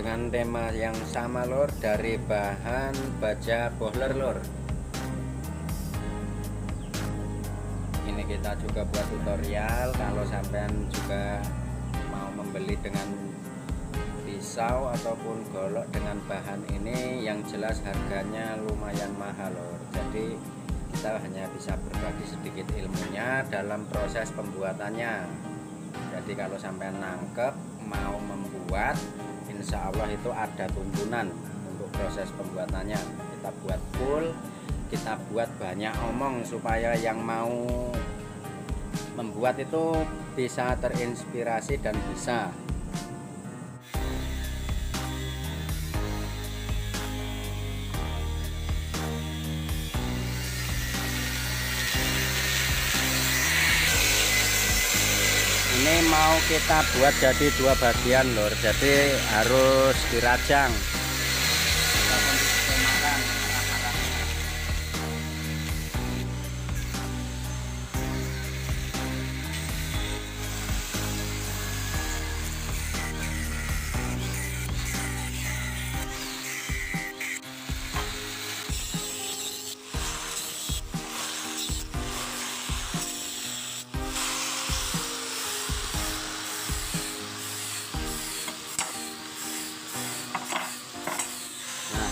dengan tema yang sama lor, dari bahan baja boiler lor. Ini kita juga buat tutorial kalau sampean juga mau membeli dengan pisau ataupun golok dengan bahan ini, yang jelas harganya lumayan mahal lor. Jadi kita hanya bisa berbagi sedikit ilmunya dalam proses pembuatannya. Jadi kalau sampean nangkep mau membuat, insya Allah itu ada tuntunan untuk proses pembuatannya. Kita buat full, kita buat banyak omong supaya yang mau membuat itu bisa terinspirasi dan bisa. Ini mau kita buat jadi dua bagian lor, jadi harus dirajang.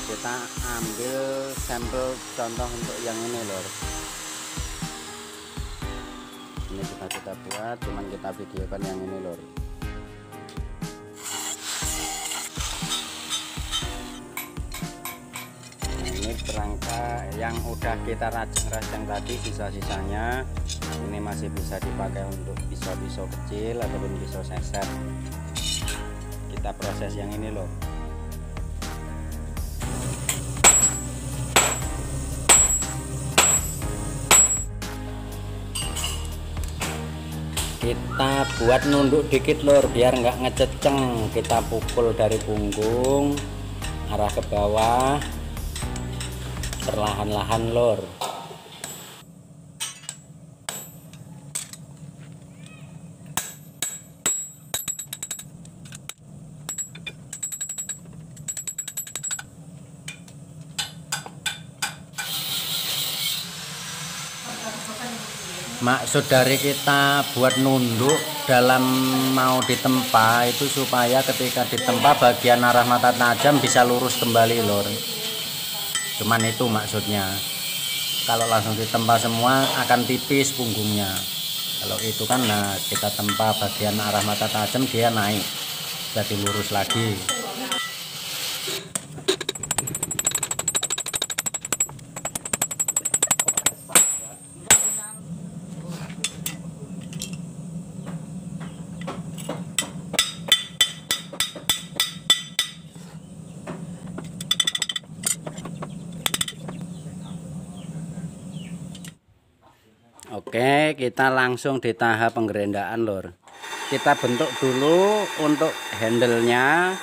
Kita ambil sampel contoh untuk yang ini lor. Ini kita buat, cuman kita videokan yang ini lor. Nah, ini perangkat yang udah kita rajang tadi, sisa-sisanya ini masih bisa dipakai untuk pisau-pisau kecil ataupun pisau seset. Kita proses yang ini loh. Kita buat nunduk dikit lor, biar nggak ngececeng. Kita pukul dari punggung arah ke bawah perlahan-lahan lor. Maksud dari kita buat nunduk dalam mau ditempa itu supaya ketika ditempa bagian arah mata tajam bisa lurus kembali lor. Cuman itu maksudnya. Kalau langsung ditempa semua akan tipis punggungnya. Kalau itu kan nah kita tempa bagian arah mata tajam, dia naik jadi lurus lagi. Oke, kita langsung di tahap penggerendaan lor. Kita bentuk dulu untuk handle-nya,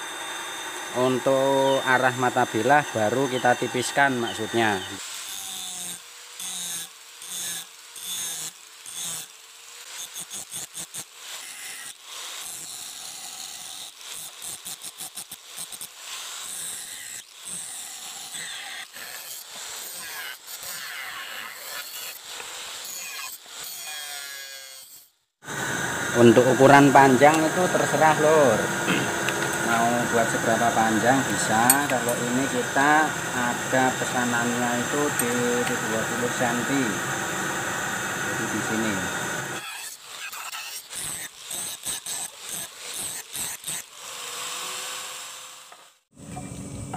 untuk arah mata bilah baru kita tipiskan maksudnya. Untuk ukuran panjang itu terserah lor, mau buat seberapa panjang bisa. Kalau ini kita ada pesanannya itu di 20 cm, jadi di sini.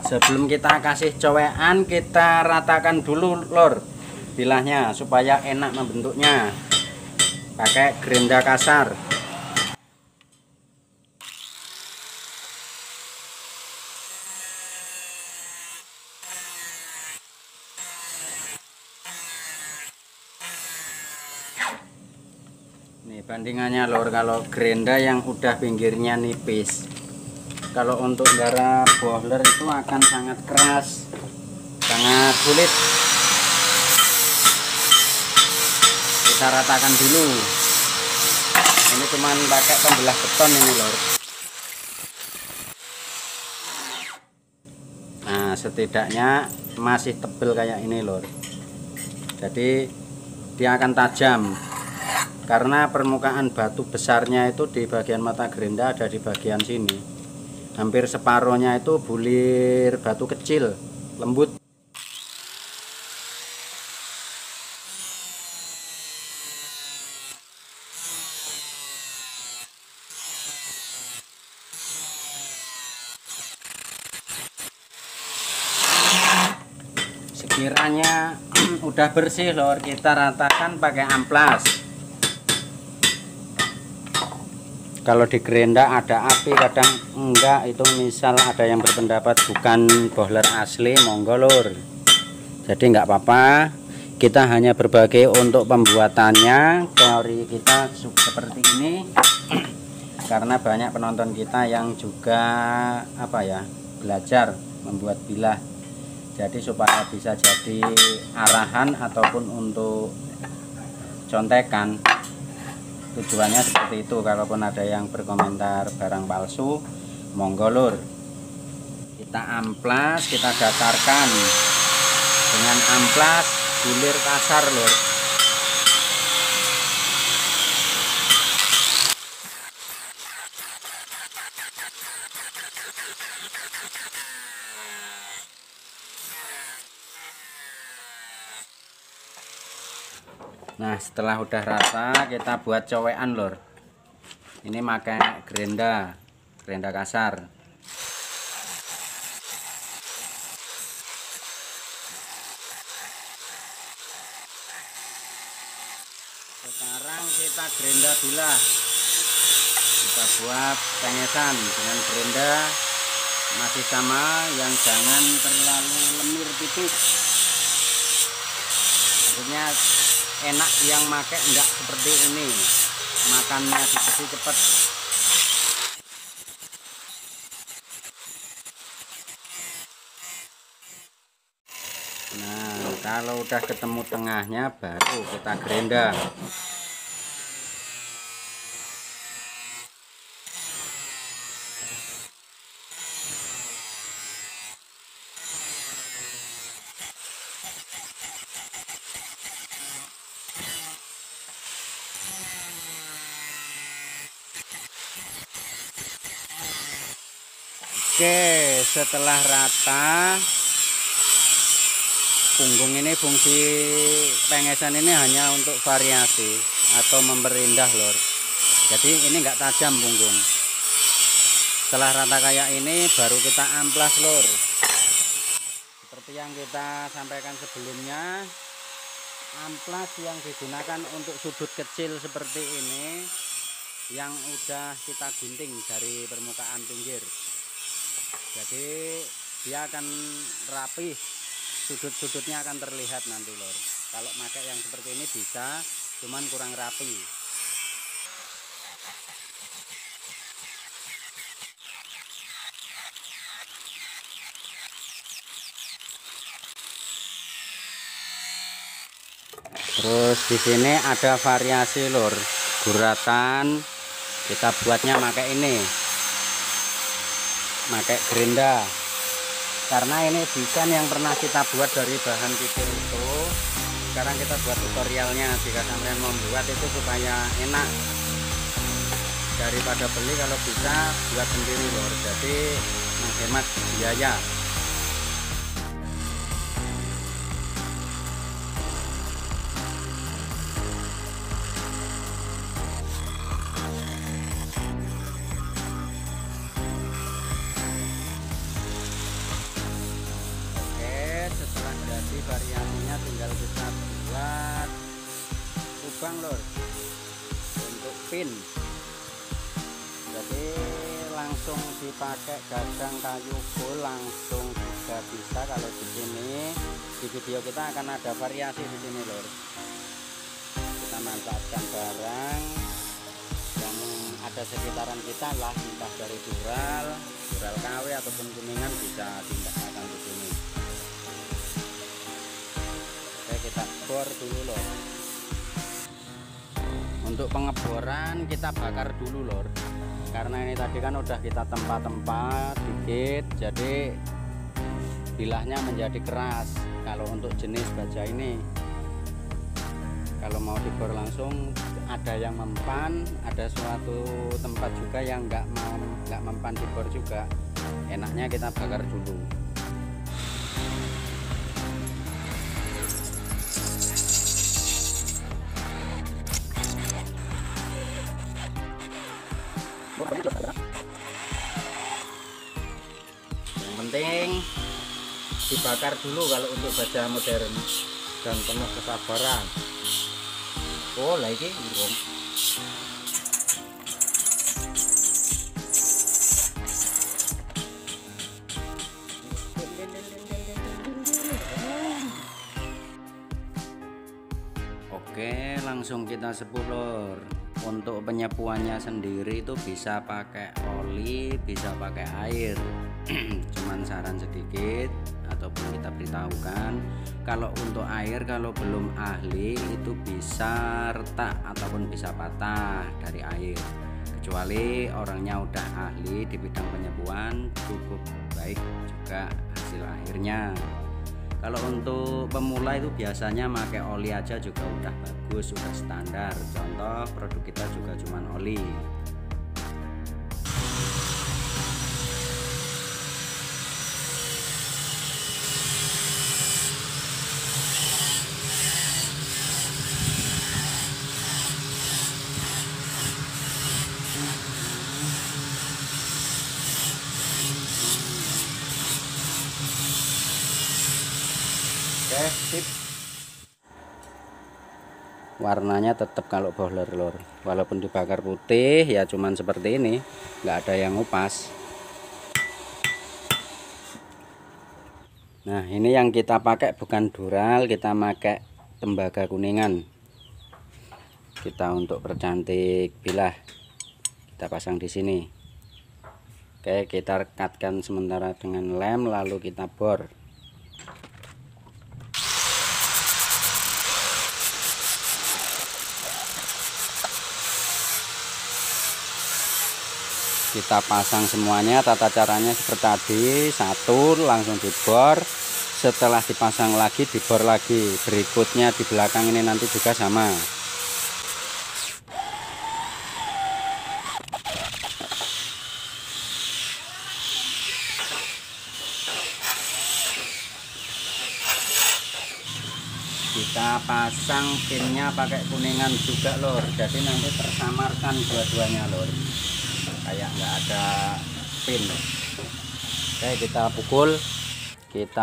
Sebelum kita kasih cowekan, kita ratakan dulu lor bilahnya supaya enak membentuknya. Pakai gerinda kasar. Nih bandingannya lor, kalau gerinda yang udah pinggirnya nipis. Kalau untuk garap boiler itu akan sangat keras, sangat sulit. Kita ratakan dulu. Ini cuman pakai pembelah beton ini lor. setidaknya masih tebel kayak ini lor. Jadi dia akan tajam karena permukaan batu besarnya itu di bagian mata gerinda ada di bagian sini. Hampir separohnya itu bulir batu kecil lembut. Sekiranya udah bersih lor, kita ratakan pakai amplas. Kalau di gerinda ada api kadang enggak, itu misal ada yang berpendapat bukan boiler asli, monggo lor. Jadi enggak apa-apa, kita hanya berbagi untuk pembuatannya. Teori kita seperti ini karena banyak penonton kita yang juga belajar membuat bilah. Jadi supaya bisa jadi arahan ataupun untuk contekan, tujuannya seperti itu. Kalaupun ada yang berkomentar barang palsu, monggo lur. Kita amplas, kita datarkan dengan amplas bulir kasar lur. Nah, setelah udah rata kita buat cowekan lor. Ini pakai gerinda kasar. Sekarang kita gerinda bilah. Kita buat pengesan dengan gerinda masih sama, yang jangan terlalu lemir tipis. Maksudnya enak yang make enggak seperti ini, makannya dikasih cepet. Nah, kalau udah ketemu tengahnya baru kita gerinda. Oke, setelah rata, punggung ini, fungsi pengesan ini hanya untuk variasi atau memperindah lor. Jadi ini enggak tajam punggung. Setelah rata kayak ini baru kita amplas lor. Seperti yang kita sampaikan sebelumnya, amplas yang digunakan untuk sudut kecil seperti ini yang udah kita gunting dari permukaan pinggir. Jadi dia akan rapi, sudut-sudutnya akan terlihat nanti lor. Kalau pakai yang seperti ini bisa, cuman kurang rapi. Terus di sini ada variasi lor, guratan. Kita buatnya pakai ini, pakai gerinda. Karena ini desain yang pernah kita buat dari bahan kecil itu, sekarang kita buat tutorialnya. Jika sampean membuat itu supaya enak, daripada beli, kalau bisa buat sendiri lor. Jadi menghemat biaya. Variasinya tinggal kita buat lubang lor untuk pin. Jadi langsung dipakai gadang kayu full langsung juga bisa. Kalau di sini di video kita akan ada variasi di sini lor. Kita manfaatkan barang yang ada sekitaran kita lah, entah dari Dural KW ataupun Kuningan, bisa tindakan di sini. Kita bor dulu lor. Untuk pengeboran kita bakar dulu lor, karena ini tadi kan udah kita tempa-tempa dikit, jadi bilahnya menjadi keras. Kalau untuk jenis baja ini, kalau mau dibor langsung, ada yang mempan, ada suatu tempat juga yang nggak mempan dibor juga. Enaknya kita bakar dulu. Yang penting dibakar dulu kalau untuk baja modern, dan penuh kesabaran. oh lagi burung. Oke, langsung kita sepul, lor. Untuk penyepuannya sendiri itu bisa pakai oli, bisa pakai air. Cuman saran sedikit ataupun kita beritahukan, kalau untuk air kalau belum ahli itu bisa retak ataupun bisa patah dari air. Kecuali orangnya udah ahli di bidang penyepuan, cukup baik juga hasil akhirnya. Kalau untuk pemula itu biasanya pakai oli aja juga udah bagus, sudah standar. Contoh produk kita juga cuman oli. Oke, sip. Warnanya tetap kalau boiler, lor. Walaupun dibakar putih ya cuman seperti ini, nggak ada yang ngupas. Nah, ini yang kita pakai bukan dural, kita pakai tembaga kuningan. Kita untuk percantik bilah kita pasang di sini. Oke, kita rekatkan sementara dengan lem, lalu kita bor. Kita pasang semuanya, tata caranya seperti tadi, satu langsung dibor, setelah dipasang lagi dibor lagi, berikutnya di belakang ini nanti juga sama. Kita pasang pinnya pakai kuningan juga, lor, jadi nanti tersamarkan dua-duanya, lor, kayak nggak ada pin. Oke, kita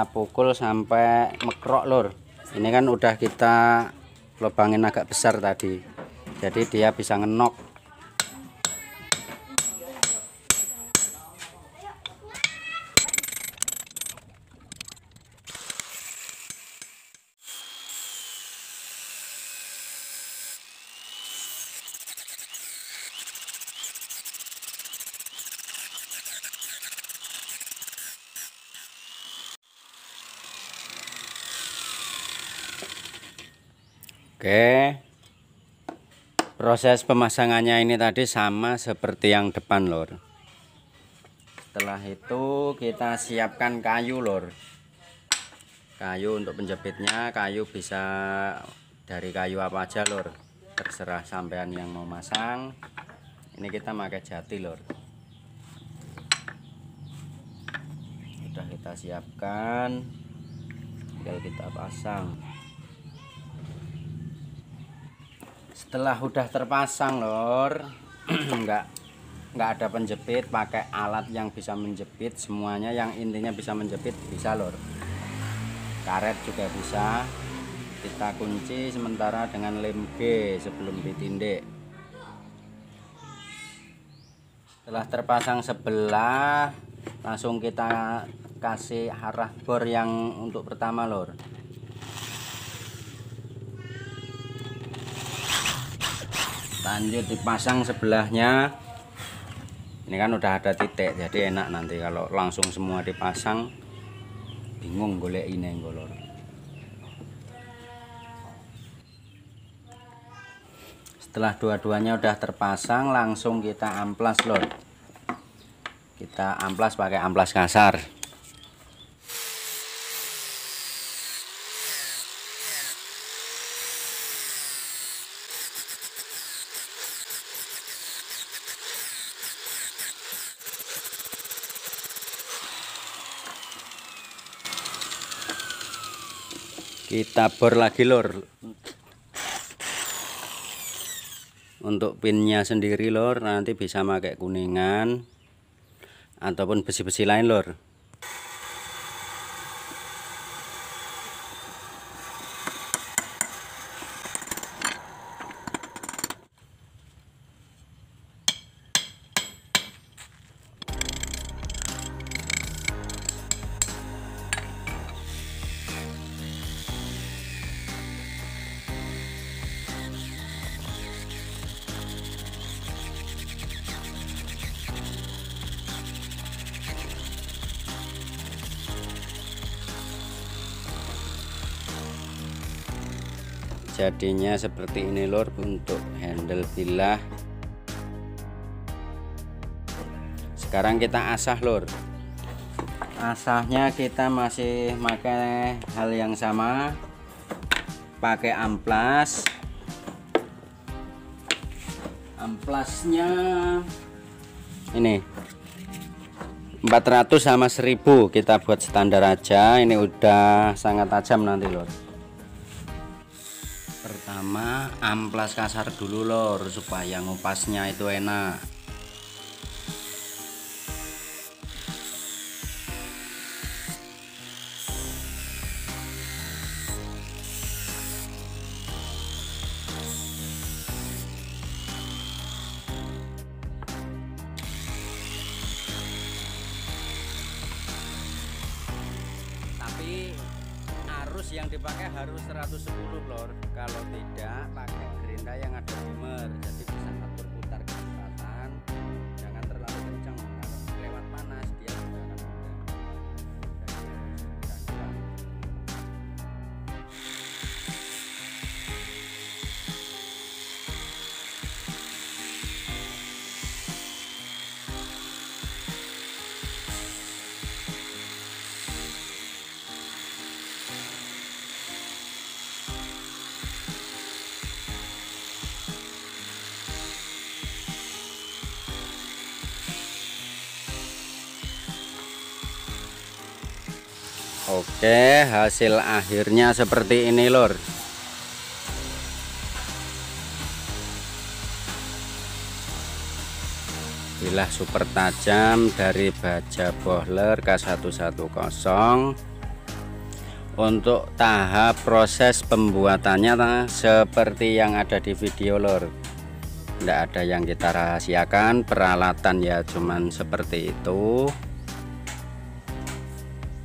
pukul sampai mekrok, lor. Ini kan udah kita lubangin agak besar tadi, jadi dia bisa ngenok. Oke, proses pemasangannya ini tadi sama seperti yang depan, lor. Setelah itu kita siapkan kayu, lor. Kayu untuk penjepitnya, kayu bisa dari kayu apa aja, lor, terserah sampean yang mau masang. Ini kita pakai jati, lor. Sudah kita siapkan, tinggal kita pasang. Setelah udah terpasang, lor, nggak ada penjepit, pakai alat yang bisa menjepit semuanya, yang intinya bisa menjepit bisa, lor. Karet juga bisa. Kita kunci sementara dengan lem G sebelum ditindik. Setelah terpasang sebelah, langsung kita kasih arah bor yang untuk pertama, lor. Lanjut dipasang sebelahnya. Ini kan udah ada titik, jadi enak nanti kalau langsung semua dipasang, bingung golek ini, lor. Setelah dua-duanya udah terpasang, langsung kita amplas, lor. Kita amplas pakai amplas kasar. Kita bor lagi lor, untuk pinnya sendiri lor, nanti bisa pakai kuningan ataupun besi-besi lain lor. Jadinya seperti ini lor untuk handle bilah. Sekarang kita asah lor. Asahnya kita masih pakai hal yang sama, pakai amplas. Amplasnya ini 400 sama 1000, kita buat standar aja. Ini udah sangat tajam nanti lor. Pertama amplas kasar dulu lor, supaya ngupasnya itu enak. Tapi arus yang dipakai harus 110 lor, kalau tidak pakai gerinda yang ada dimmer, jadi bisa atur putar kecepatan, jangan terlalu kencang, kalau lewat panas dia juga akan mudah. Oke, hasil akhirnya seperti ini lor. Bilah super tajam dari baja bohler K110. Untuk tahap proses pembuatannya seperti yang ada di video lor. Tidak ada yang kita rahasiakan, peralatan ya cuman seperti itu.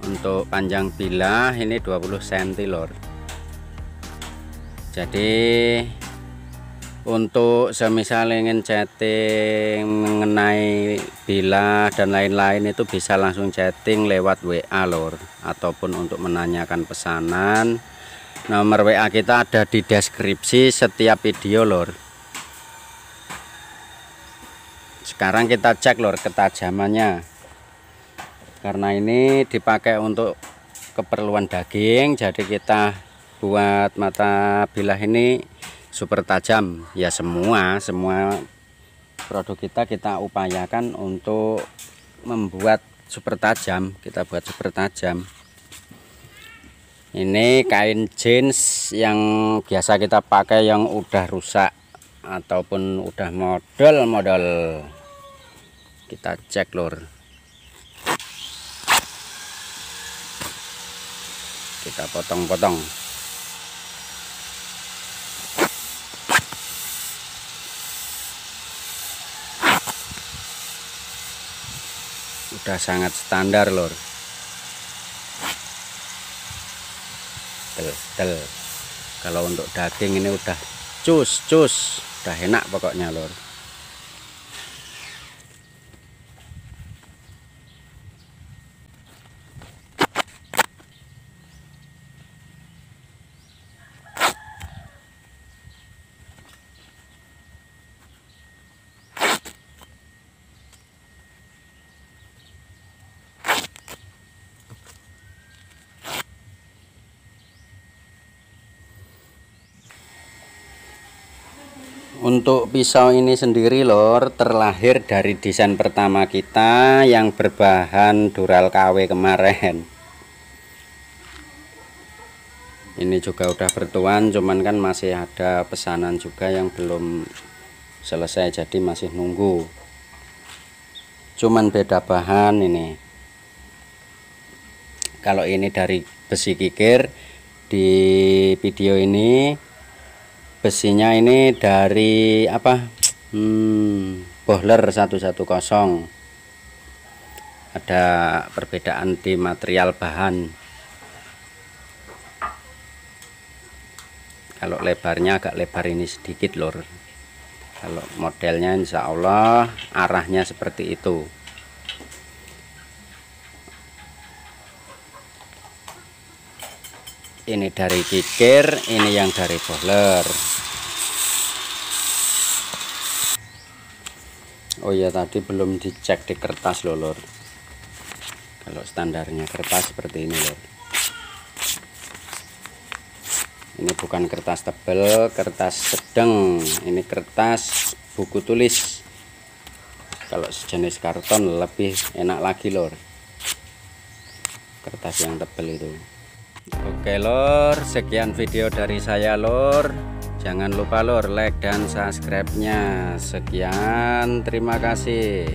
Untuk panjang bilah ini 20 cm lor. Jadi untuk semisal ingin chatting mengenai bilah dan lain-lain itu bisa langsung chatting lewat WA lor, ataupun untuk menanyakan pesanan, nomor WA kita ada di deskripsi setiap video lor. Sekarang kita cek lor ketajamannya. Karena ini dipakai untuk keperluan daging, jadi kita buat mata bilah ini super tajam ya. Semua produk kita upayakan untuk membuat super tajam, kita buat super tajam. Ini kain jeans yang biasa kita pakai yang udah rusak ataupun udah model kita cek lor. Kita potong-potong. Udah sangat standar lor. Del. Kalau untuk daging ini udah cus, udah enak pokoknya lor. Untuk pisau ini sendiri lor terlahir dari desain pertama kita yang berbahan dural KW kemarin. Ini juga udah bertuan, cuman kan masih ada pesanan juga yang belum selesai, jadi masih nunggu. Cuman beda bahan ini. Kalau ini dari besi kikir, di video ini besinya ini dari apa? Bohler 110. Ada perbedaan di material bahan. Kalau lebarnya agak lebar ini sedikit lor. Kalau modelnya insya Allah arahnya seperti itu. Ini dari kikir, ini yang dari bohler. Oh iya, tadi belum dicek di kertas loh lor. Kalau standarnya kertas seperti ini lor. Ini bukan kertas tebal, kertas sedang. Ini kertas buku tulis. Kalau sejenis karton lebih enak lagi lor, kertas yang tebal itu. Oke lor, sekian video dari saya lor. Jangan lupa lor like dan subscribe-nya. Sekian, terima kasih.